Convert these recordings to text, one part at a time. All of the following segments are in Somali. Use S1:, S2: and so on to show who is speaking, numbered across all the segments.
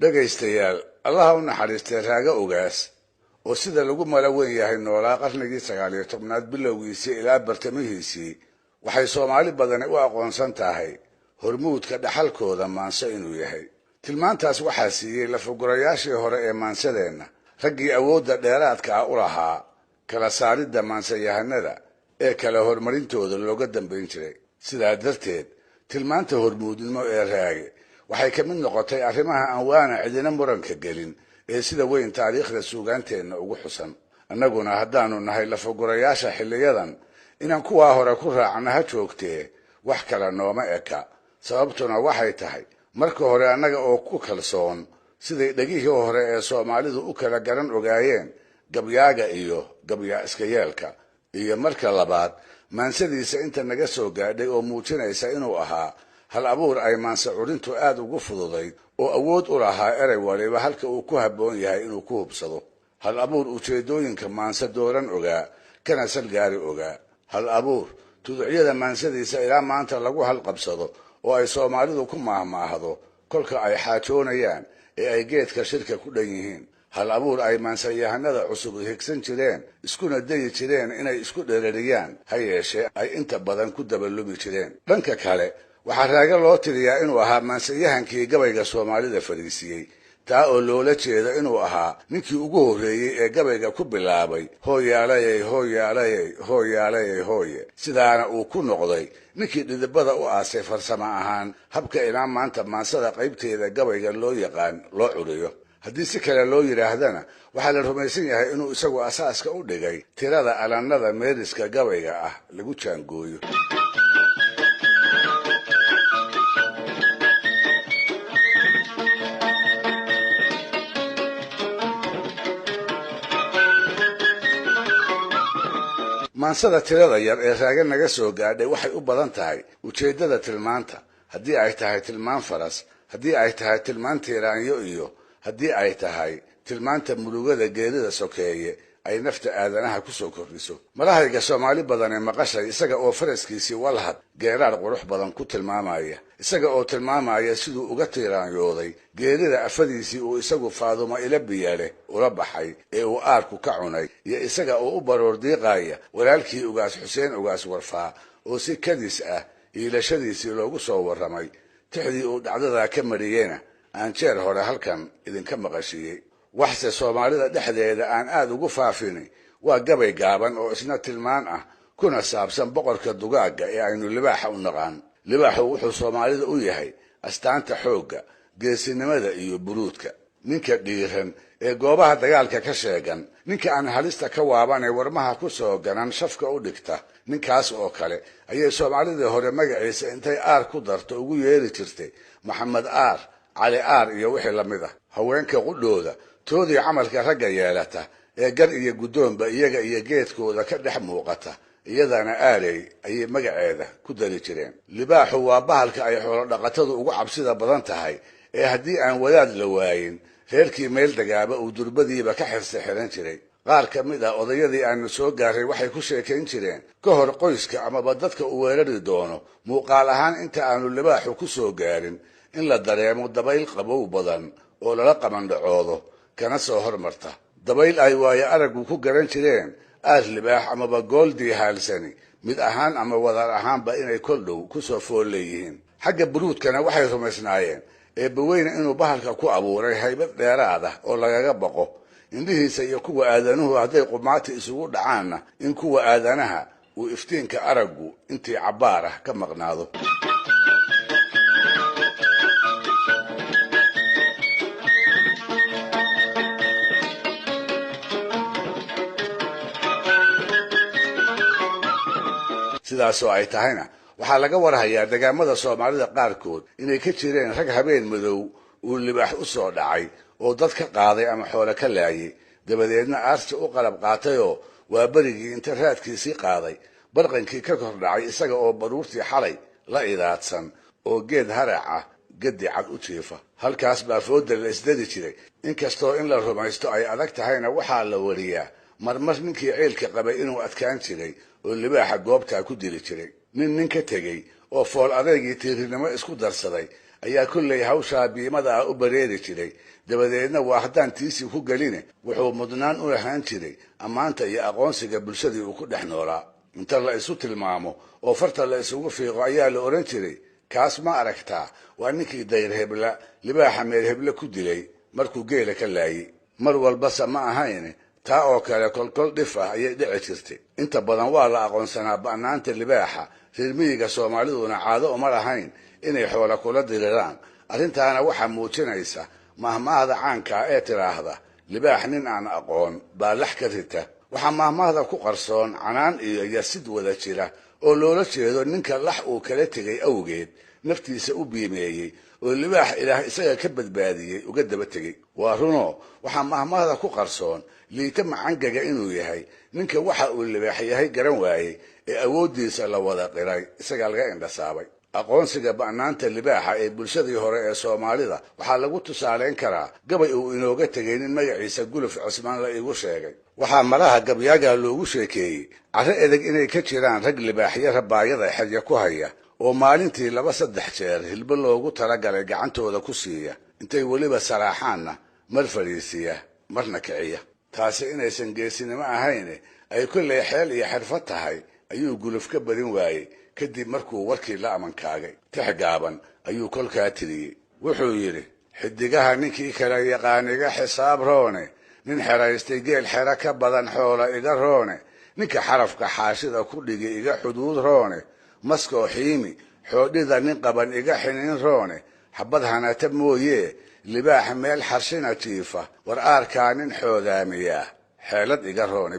S1: dhagaystayaal allaha u naxariistay raaga ogaas oo sida lagu malaweyn yahay noolaa qarnigii 19aad bilowgiisii ilaa bartamihiisii waxay Soomaali badan u aqoonsan tahay hormuudka dhaxalkooda maanso inuu yahay. tilmaantaas waxaa siiyay lafagurayaashii hore ee maansadeena raggii awoodda dheeraadka ah u lahaa kala saaridda maansayahanada ee kala hormarintooda looga dambeyn jiray. sidaa darteed tilmaanta hormuudnimo ee raage waxay ka mid noqotay arrimaha aan waana cidina muranka gelin ee sida weyn taariikhda suugaanteena ugu xusan. annaguna haddaanu nahay lafagurayaasha xilliyadan inaan kuwaa hore ku raacna ha joogtee wax kala nooma eka. sababtuna waxay tahay marka hore annaga oo ku kalsoon siday dhagihii hore ee Soomaalidu u kala garan ogaayeen gabyaaga iyo gabya iska yeelka, iyo marka labaad maansadiisa inta naga soo gaadhay oo muujinaysa inuu ahaa hal abuur ay maansa curintu aad ugu fududayd oo awood u lahaa erey waliba halka uu ku habboon yahay inuu ku hubsado. hal abuur ujeedooyinka maansa dooran ogaa kana salgaari ogaa. hal abuur tuducyada maansadiisa ilaa maanta lagu halqabsado oo ay Soomaalidu ku maahmaahdo kolka ay xaajoonayaan ee ay geedka shirka ku dhan yihiin. hal abuur ay maansayahanada cusub higsan jireen iskuna dayi jireen inay isku dhereeriyaan ha yeeshee ay inta badan ku dabalumi jireen. dhanka kale waxaa raaga loo tiriyaa inuu ahaa maansayahankii gabayga Soomaalida fariisiyey, taa oo loola jeeda inuu ahaa ninkii ugu horreeyey ee gabayga ku bilaabay hooyaalayay hooyaalayay hooyaalayay hooye, sidaana uu ku noqday ninkii dhidibada u aasay farsamo ahaan habka ilaa maanta maansada qaybteeda gabayga loo yaqaan loo curiyo. haddii si kale loo yidhaahdana waxaa la rumaysan yahay inuu isagu asaaska u dhigay tirada alannada meeriska gabayga ah lagu jaangooyo. maansada tirada yar ee raaga naga soo gaadhay waxay u badan tahay ujeeddada tilmaanta, haddii ay tahay tilmaan faras, haddii ay tahay tilmaan tiiraanyo, iyo haddii ay tahay tilmaanta murugada geerida sokeeye ay nafta aadanaha ku soo kordhiso. malahayga Soomaali badan ee maqashay isaga oo faraskiisii walhad geeraar qurux badan ku tilmaamaya, isaga oo tilmaamaya siduu uga tiiraanyooday geerida afadiisii uu isagu Faadumo ila biyale ula baxay ee uu aarku ka cunay, iyo isaga oo u baroor diiqaya walaalkii ugaas Xuseen ugaas Warfaa oo si kadis ah iilashadiisii loogu soo warramay. tixdii uu dhacdada ka mariyeyna aan jeer hore halkan idinka maqashiyey. waxse Soomaalida dhexdeeda aan aad ugu faafinay waa gabay gaaban oo isna tilmaan ah kuna saabsan boqorka dugaagga ee aynu libaaxa u naqaan. libaaxu wuxuu Soomaalida u yahay astaanta xoogga, geesinimada iyo buruudka. ninka dhiiran ee goobaha dagaalka ka sheegan, ninka aan halista ka waaban ee warmaha ku soo ganan shafka u dhigta, ninkaas oo kale ayay Soomaalida hore magaciisa intay aar ku darto ugu yeeri jirtay Maxamed Aar, Cali Aar iyo wixii la mid ah. haweenka qudhooda toodii camalka ragga yeelata ee gar iyo guddoonba iyaga iyo geedkooda ka dhex muuqata, iyadana aalay ayay magaceeda ku dari jireen. libaaxu waa bahalka ay xoolo dhaqatadu ugu cabsida badan tahay ee haddii aan wadaad la waayin reerkii meel dagaaba uu durbadiiba ka xirsi xiran jiray. qaar ka mid ah odayadii aanu soo gaaray waxay ku sheekayn jireen ka hor qoyska amaba dadka uu weerari doono muuqaal ahaan inta aanu libaaxu ku soo gaarin in la dareemo dabayl qabow badan oo lala qabandhacoodo kana soo hormarta. dabayl ay waayo araggu ku garan jireen aar libaax amaba gooldii haalsani mid ahaan ama wadar ahaanba inay kol dhow ku soo fool leeyihiin. xagga buruudkana waxay rumaysnaayeen eebbaweyne inuu bahalka ku abuuray haybad dheeraad ah oo lagaga baqo. indhihiisa iyo kuwa aadanuhu hadday qumaati isugu dhacaanna in kuwa aadanaha uu iftiinka araggu intii cabbaar ah ka maqnaado. sidaasoo ay tahayna waxaa laga warhayaa degaamada Soomaalida qaarkood inay ka jireen rag habeen madow uu libaax u soo dhacay oo dad ka qaaday ama xoolo ka laayay, dabadeedna aarsi u qalab qaatayoo waa berigii inta raadkiisii qaaday barqankii ka kor dhacay isaga oo baruurtii xalay la idaadsan oo geed harac ah gadi cad u jiifa. halkaas baa fooda la isdadi jiray. inkastoo in la rumaysto ay adag tahayna waxaa la wariyaa marmar ninkii ceelka qabay inuu adkaan jiray oo libaaxa goobtaa ku dili jiray. nin ka tegey oo fool adeegii tiirinimo isku darsaday ayaa kolley hawshaa biimada ah u bareeri jiray dabadeedna waa haddaan tiisii ku geline wuxuu mudnaan u lahaan jiray ammaanta iyo aqoonsiga bulshadii uu ku dhex noolaa inta la isu tilmaamo oo farta la isugu fiiqo ayaa la odhan jiray kaas ma aragtaa waa ninkii dayr hebla libaaxa meel heble ku dilay markuu geela ka laayey mar walbase ma ahayn taa oo kale kolkol dhif ah ayay dhici jirtay inta badan waa la aqoonsanaa ba'naanta libaaxa reer miyiga soomaaliduna caado uma lahayn inay xoola kula diriraan arrintaana waxaa muujinaysa mahmaahda caanka ee tidhaahda libaax nin aan aqoon baa lax ka rita waxaa mahmaahda ku qarsoon canaan iyo yasid wada jira oo loola jeedo ninka lax uu kala tegay awgeed naftiisa u biimeeyey oo libaax ilaah isaga ka badbaadiyey uga daba tegey waa runo waxaa mahmaahda ku qarsoon liita macangaga inuu yahay ninka waxa uu libaax yahay garan waayey ee awooddiisa la wada qiray isagaa laga indhasaabay aqoonsiga ba'naanta libaaxa ee bulshadii hore ee soomaalida waxaa lagu tusaaleyn karaa gabay uu inooga tegay nin magaciisa guluf cusmaan la iigu sheegay waxaa malaha gabyaaga loogu sheekeeyey carro edeg inay ka jiraan rag libaaxyo rabaayada xerya ku haya oo maalintii 2-3 jeer hilbo loogu talagalay gacantooda ku siiya intay weliba saraaxaanna mar fadhiisiya marna kiciya taasi inaysan geesinimo ahayn ay kolley xeel iyo xirfad tahay ayuu guluf ka badin waayey kadib markuu warkii la amankaagay tix gaaban ayuu kolkaa tiriyey wuxuu yidhi xidigaha ninkii kala yaqaan iga xisaab roone nin xeraystay geel xero ka badan xoola iga roone ninka xarafka xaashida ku dhigi iga xuduud roone maskoo xiimi xoodhida nin qaban iga xiniin roone xabad hanata mooyee libaaxa meel xarshina jiifa war aarkaa nin xoodaamiyaa xeelad iga roone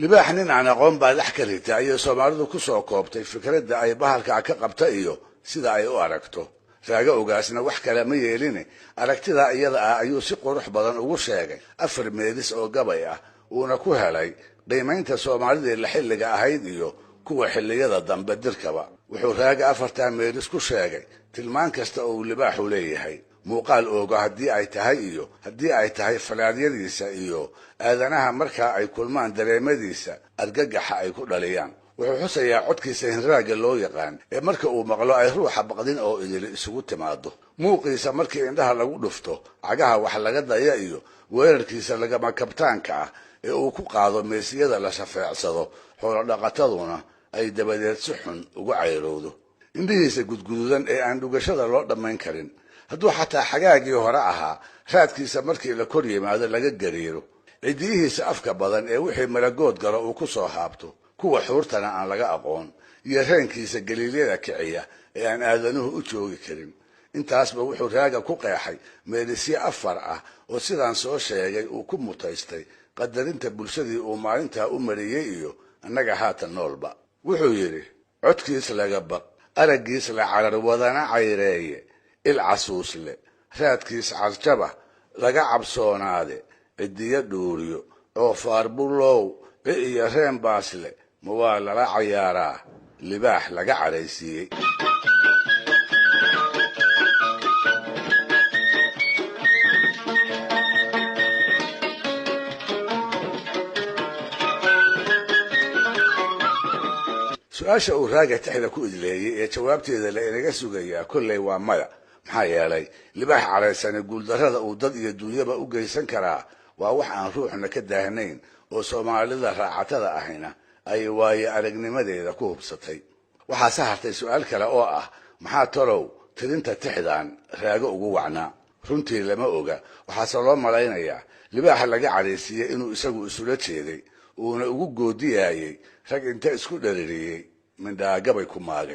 S1: libaax nin aan aqoon baa lax ka rita ayay soomaalidu ku soo koobtay fikradda ay bahalka ka qabta iyo sida ay u aragto raaga ogaasna wax kale ma yeeline aragtida iyada ah ayuu si qurux badan ugu sheegay 4 meedis oo gabay ah uuna ku helay qiimaynta soomaalida la xilliga ahayd iyo kuwa xilliyada dambe dirkaba wuxuu raaga 4 meedis ku sheegay tilmaan kasta oo libaaxu leeyahay muuqaal ooga haddii ay tahay iyo haddii ay tahay falaadyadiisa iyo aadanaha markaa ay kulmaan dareemadiisa argagaxa ay ku dhaliyaan wuxuu xusayaa codkiisa hinraaga loo yaqaan ee marka uu maqlo ay ruuxa baqdin oo idil isugu timaado muuqiisa markii indhaha lagu dhufto cagaha wax laga daya iyo weerarkiisa lagama kabtaanka ah ee uu ku qaado meesiyada la shafeecsado xoolo dhaqataduna ay dabadeed si xun ugu cayrowdo indhihiisa gudgududan ee aan dhugashada loo dhammayn karin hadduu xataa xagaagii hore ahaa raadkiisa markii la kor yimaado laga gariiro cidiyihiisa afka badan ee wixii malagood galo uu ku soo haabto kuwa xuurtana aan laga aqoon iyo reenkiisa galiilyada kiciya ee aan aadanuhu u joogi karin intaasba wuxuu raaga ku qeexay meelisyo 4 ah oo sidaan soo sheegay uu ku mutaystay qadarinta bulshadii uu maalintaa u mariyey iyo annaga haatan noolba wuxuu yidhi codkiis laga baq araggiis la carar wadana cayreeye il casuusle raadkiis carjaba laga cabsoonaade cidiyo dhuuriyo oo faarbulow iyo reen baasle ma waa lala cayaaraa libaax laga caraysiiyey su-aasha uu raaga tixda ku idleeyey ee jawaabteeda la inaga sugayaa kolley waa maya maxaa yeelay libaax caraysane guuldarrada uu dad iyo dunyaba u geysan karaa waa wax aan ruuxna ka daahnayn oo soomaalida raacatada ahina ay waaye aragnimadeeda ku hubsatay waxaa sahartay su-aal kale oo ah maxaa talow tirinta tixdan raago ugu wacnaa runtii lama oga waxaase loo malaynayaa libaaxa laga caraysiiyey inuu isagu isula jeeday uuna ugu goodiyayey rag inta isku dhaririyey mindhaagabay ku maagay